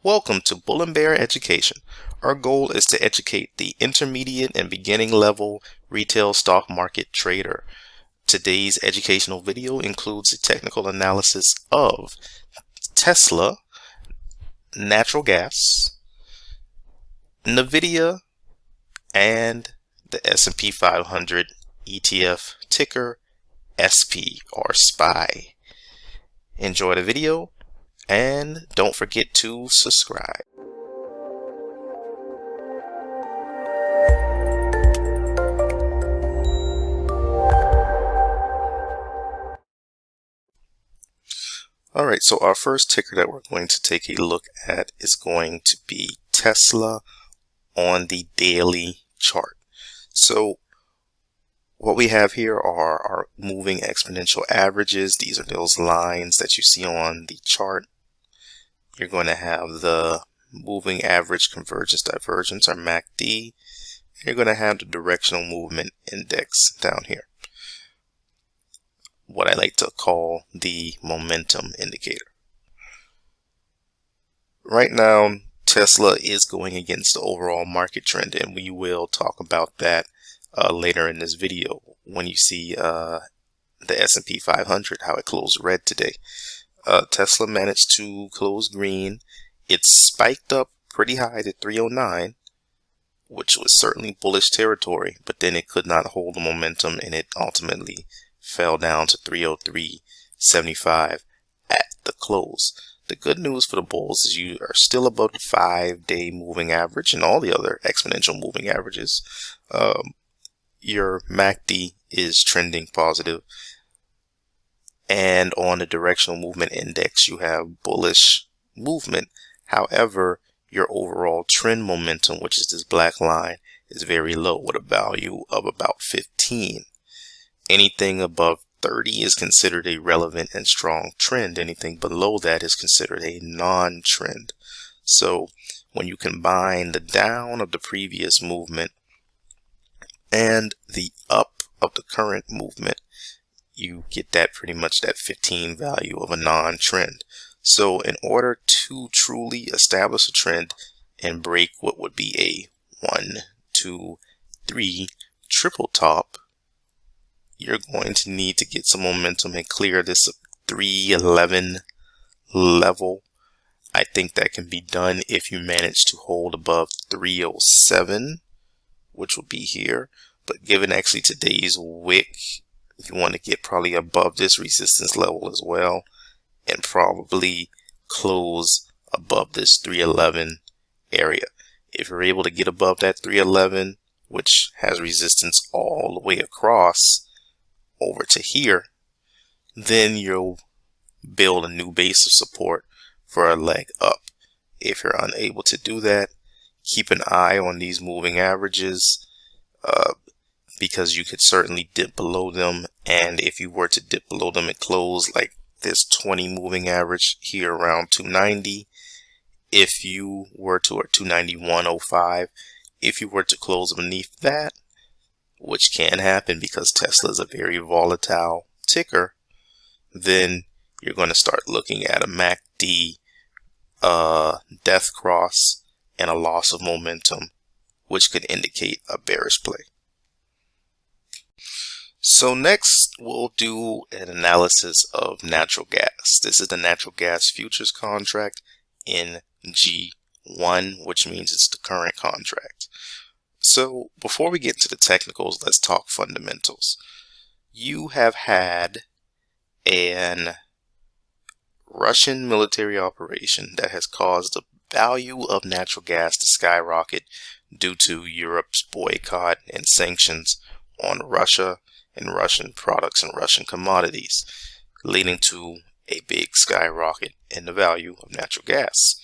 Welcome to Bull and Bear Education. Our goal is to educate the intermediate and beginning level retail stock market trader. Today's educational video includes a technical analysis of Tesla, natural gas, Nvidia, and the S&P 500 ETF ticker SP or SPY. Enjoy the video. And don't forget to subscribe. Alright, so our first ticker that we're going to take a look at is going to be Tesla on the daily chart. So what we have here are our moving exponential averages. These are those lines that you see on the chart. You're going to have the moving average convergence divergence, or MACD. And you're going to have the directional movement index down here, what I like to call the momentum indicator. Right now, Tesla is going against the overall market trend, and we will talk about that later in this video when you see the S&P 500, how it closed red today. Tesla managed to close green. It spiked up pretty high to 309, which was certainly bullish territory, but then it could not hold the momentum and it ultimately fell down to 303.75 at the close. The good news for the bulls is you are still above the 5-day moving average and all the other exponential moving averages. Your MACD is trending positive. And on the directional movement index, you have bullish movement. However, your overall trend momentum, which is this black line, is very low with a value of about 15. Anything above 30 is considered a relevant and strong trend. Anything below that is considered a non-trend. So when you combine the down of the previous movement and the up of the current movement, you get that pretty much that 15 value of a non-trend. So in order to truly establish a trend and break what would be a 1, 2, 3 triple top, you're going to need to get some momentum and clear this 311 level. I think that can be done if you manage to hold above 307, which will be here. But given actually today's wick, you want to get probably above this resistance level as well, and probably close above this 311 area. If you're able to get above that 311, which has resistance all the way across over to here, then you'll build a new base of support for a leg up. If you're unable to do that, keep an eye on these moving averages, because you could certainly dip below them. And if you were to dip below them and close like this 20 moving average here around 290, if you were to, or 291.05, if you were to close beneath that, which can happen because Tesla is a very volatile ticker, then you're going to start looking at a MACD death cross and a loss of momentum, which could indicate a bearish play. So next we'll do an analysis of natural gas. This is the natural gas futures contract in G1, which means it's the current contract. So before we get into the technicals, let's talk fundamentals. You have had an Russian military operation that has caused the value of natural gas to skyrocket due to Europe's boycott and sanctions on Russia and Russian products and Russian commodities, leading to a big skyrocket in the value of natural gas.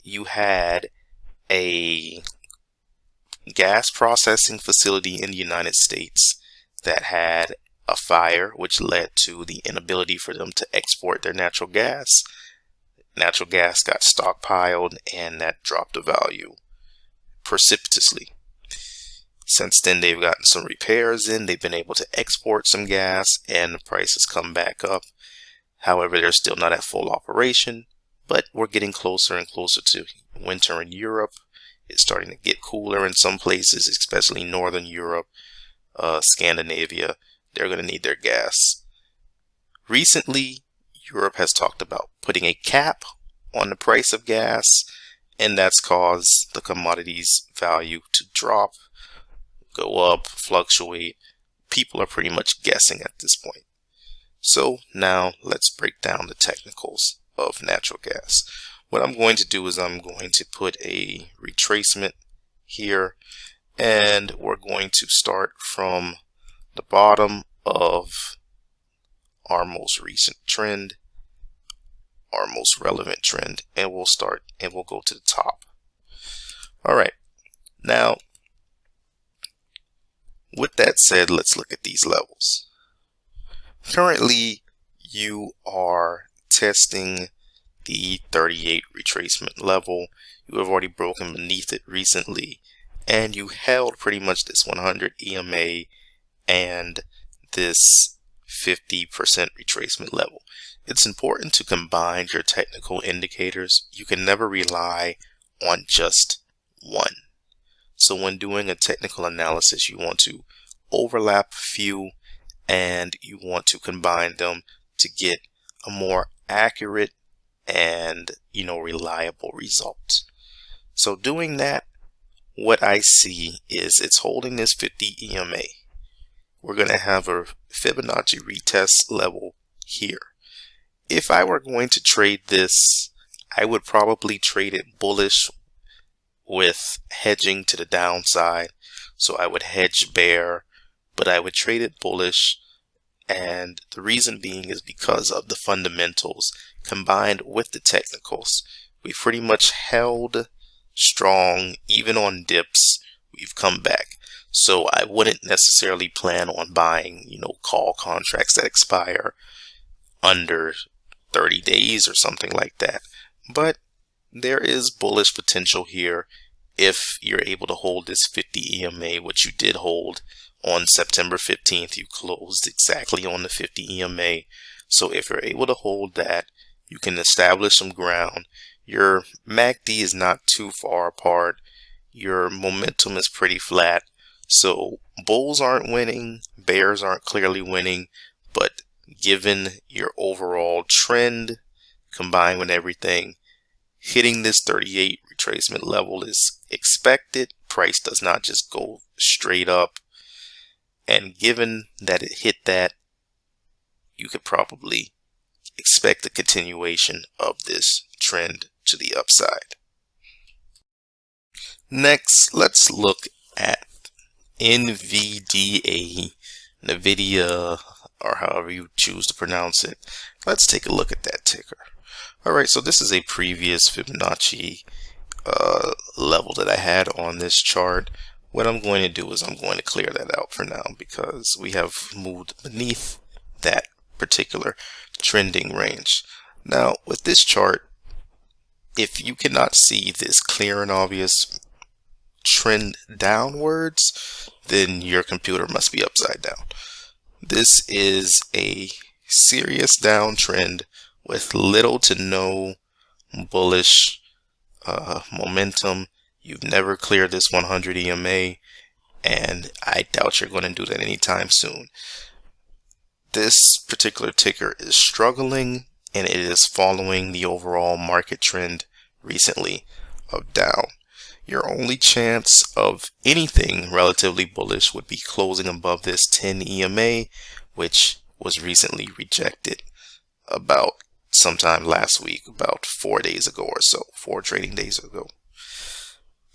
You had a gas processing facility in the United States that had a fire, which led to the inability for them to export their natural gas. Natural gas got stockpiled, and that dropped the value precipitously. Since then, they've gotten some repairs in. They've been able to export some gas, and the price has come back up. However, they're still not at full operation, but we're getting closer and closer to winter in Europe. It's starting to get cooler in some places, especially Northern Europe, Scandinavia. They're going to need their gas. Recently, Europe has talked about putting a cap on the price of gas, and that's caused the commodity's value to drop, go up, fluctuate. People are pretty much guessing at this point. So now let's break down the technicals of natural gas. What I'm going to do is I'm going to put a retracement here, and we're going to start from the bottom of our most recent trend, our most relevant trend, and we'll go to the top. All right. Now, with that said, let's look at these levels. Currently, you are testing the 38 retracement level. You have already broken beneath it recently, and you held pretty much this 100 EMA and this 50% retracement level. It's important to combine your technical indicators. You can never rely on just one. So when doing a technical analysis, you want to overlap a few and you want to combine them to get a more accurate and reliable result. So doing that, what I see is it's holding this 50 EMA. We're going to have a Fibonacci retest level here. If I were going to trade this, I would probably trade it bullish with hedging to the downside. So I would hedge bear, but I would trade it bullish. And the reason being is because of the fundamentals combined with the technicals. We've pretty much held strong. Even on dips, we've come back. So I wouldn't necessarily plan on buying, call contracts that expire under 30 days or something like that. But there is bullish potential here if you're able to hold this 50 EMA, which you did hold on September 15th. You closed exactly on the 50 EMA. So if you're able to hold that, you can establish some ground. Your MACD is not too far apart. Your momentum is pretty flat. So bulls aren't winning, bears aren't clearly winning, but given your overall trend combined with everything, hitting this 38 retracement level is expected. Price does not just go straight up. And given that it hit that, you could probably expect a continuation of this trend to the upside. Next, let's look at NVDA, Nvidia, or however you choose to pronounce it. Let's take a look at that ticker. All right, so this is a previous Fibonacci level that I had on this chart. What I'm going to do is I'm going to clear that out for now because we have moved beneath that particular trending range. Now, with this chart, if you cannot see this clear and obvious trend downwards, then your computer must be upside down. This is a serious downtrend with little to no bullish momentum. You've never cleared this 100 EMA, and I doubt you're going to do that anytime soon. This particular ticker is struggling, and it is following the overall market trend recently of down. Your only chance of anything relatively bullish would be closing above this 10 EMA, which was recently rejected about sometime last week, about 4 days ago or so, 4 trading days ago.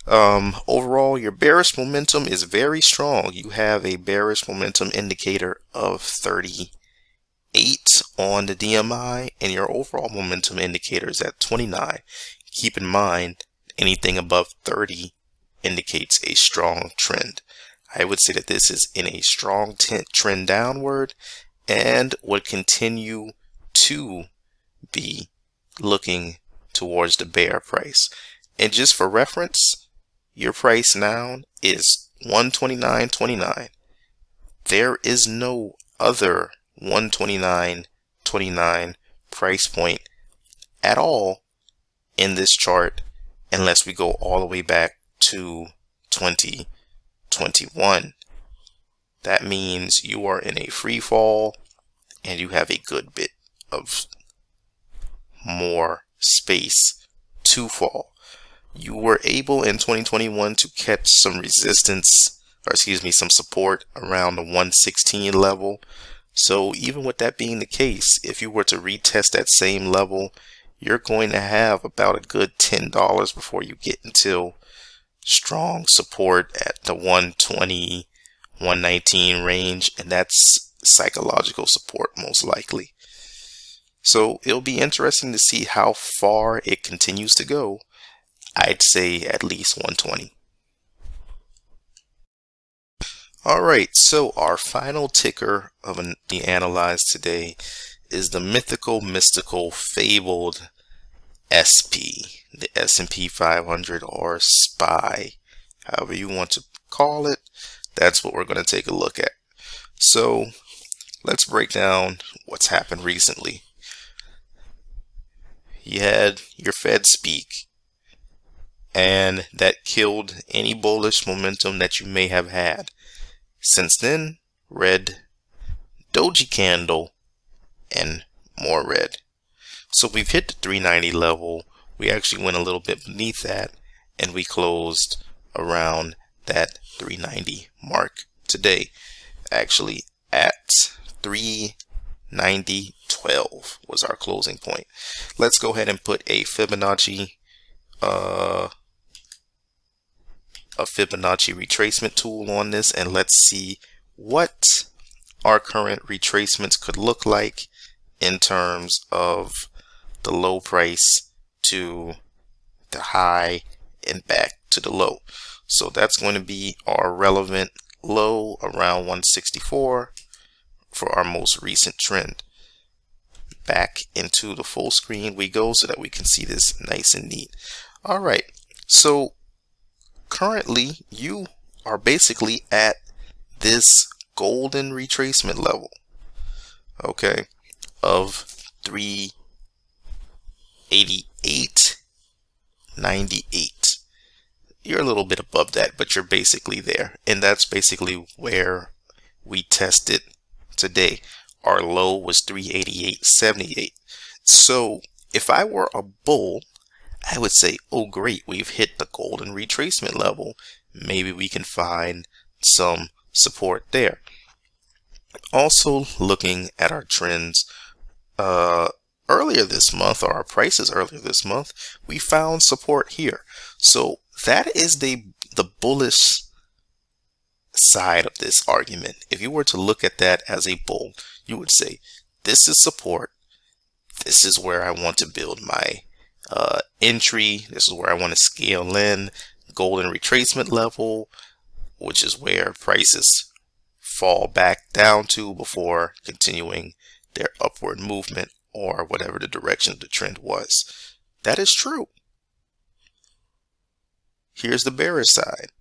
Overall, your bearish momentum is very strong. You have a bearish momentum indicator of 38 on the DMI, and your overall momentum indicator is at 29. Keep in mind, anything above 30 indicates a strong trend. I would say that this is in a strong trend downward and would continue to be looking towards the bear price. And just for reference, your price now is 129.29. There is no other 129.29 price point at all in this chart unless we go all the way back to 2021. That means you are in a free fall and you have a good bit of more space to fall. You were able in 2021 to catch some resistance, or excuse me, some support around the 116 level. So even with that being the case, if you were to retest that same level, you're going to have about a good $10 before you get until strong support at the 120, 119 range, and that's psychological support most likely. So it'll be interesting to see how far it continues to go. I'd say at least 120. All right, so our final ticker of the analyze today is the mystical, fabled SP, the S&P 500 or SPY, however you want to call it. That's what we're going to take a look at. So let's break down what's happened recently. You had your Fed speak, and that killed any bullish momentum that you may have had. Since then, red, doji candle, and more red. So we've hit the 390 level. We actually went a little bit beneath that, and we closed around that 390 mark today. Actually at 390.12 was our closing point. Let's go ahead and put a Fibonacci retracement tool on this, and let's see what our current retracements could look like in terms of the low price to the high and back to the low. So that's going to be our relevant low around 164 for our most recent trend. Back into the full screen we go so that we can see this nice and neat. All right, so currently you are basically at this golden retracement level, okay, of 388.98. You're a little bit above that, but you're basically there, and that's basically where we tested today. Our low was 388.78. So if I were a bull, I would say, oh great, we've hit the golden retracement level. Maybe we can find some support there. Also looking at our trends earlier this month, or our prices earlier this month, we found support here. So that is the bullish side of this argument. If you were to look at that as a bull, you would say, this is support. This is where I want to build my entry. This is where I want to scale in. Golden retracement level, which is where prices fall back down to before continuing their upward movement or whatever the direction of the trend was. That is true. Here's the bearish side.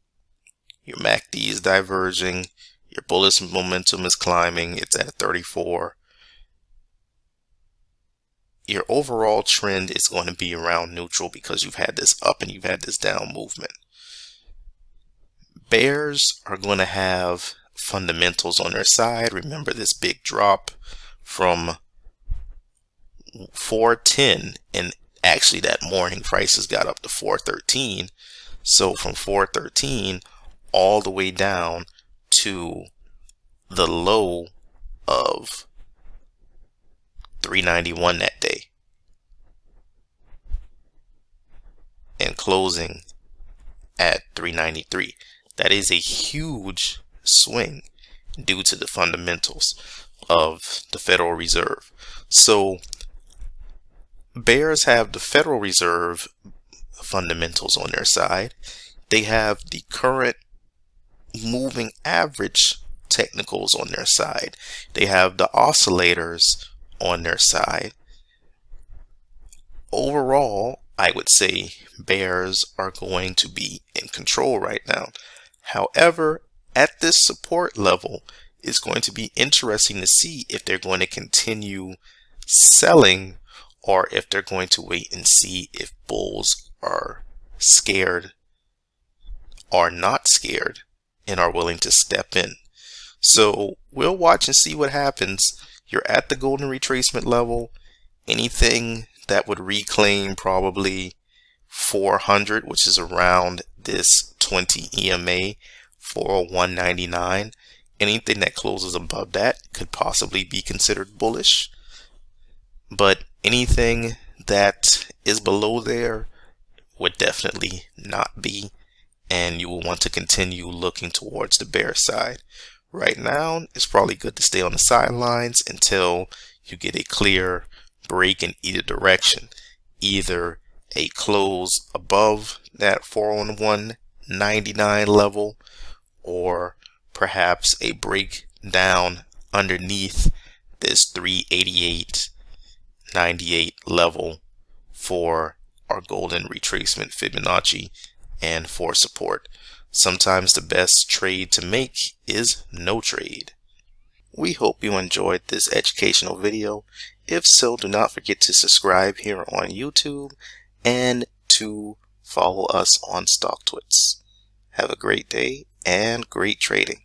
Your MACD is diverging. Your bullish momentum is climbing. It's at a 34. Your overall trend is going to be around neutral because you've had this up and you've had this down movement. Bears are going to have fundamentals on their side. Remember this big drop from 410, and actually that morning prices got up to 413. So from 413 all the way down to the low of 391 that day, and closing at 393. That is a huge swing due to the fundamentals of the Federal Reserve. So bears have the Federal Reserve fundamentals on their side. They have the current moving average technicals on their side. They have the oscillators on their side. Overall, I would say bears are going to be in control right now. However, at this support level, it's going to be interesting to see if they're going to continue selling or if they're going to wait and see if bulls are scared or not scared and are willing to step in. So we'll watch and see what happens. You're at the golden retracement level. Anything that would reclaim probably 400, which is around this 20 EMA, 401.99, anything that closes above that could possibly be considered bullish. But anything that is below there would definitely not be, and you will want to continue looking towards the bear side. Right now, it's probably good to stay on the sidelines until you get a clear break in either direction, either a close above that 401.99 level, or perhaps a break down underneath this 388.98 level for our golden retracement Fibonacci and for support. Sometimes the best trade to make is no trade. We hope you enjoyed this educational video. If so, do not forget to subscribe here on YouTube and to follow us on StockTwits. Have a great day and great trading.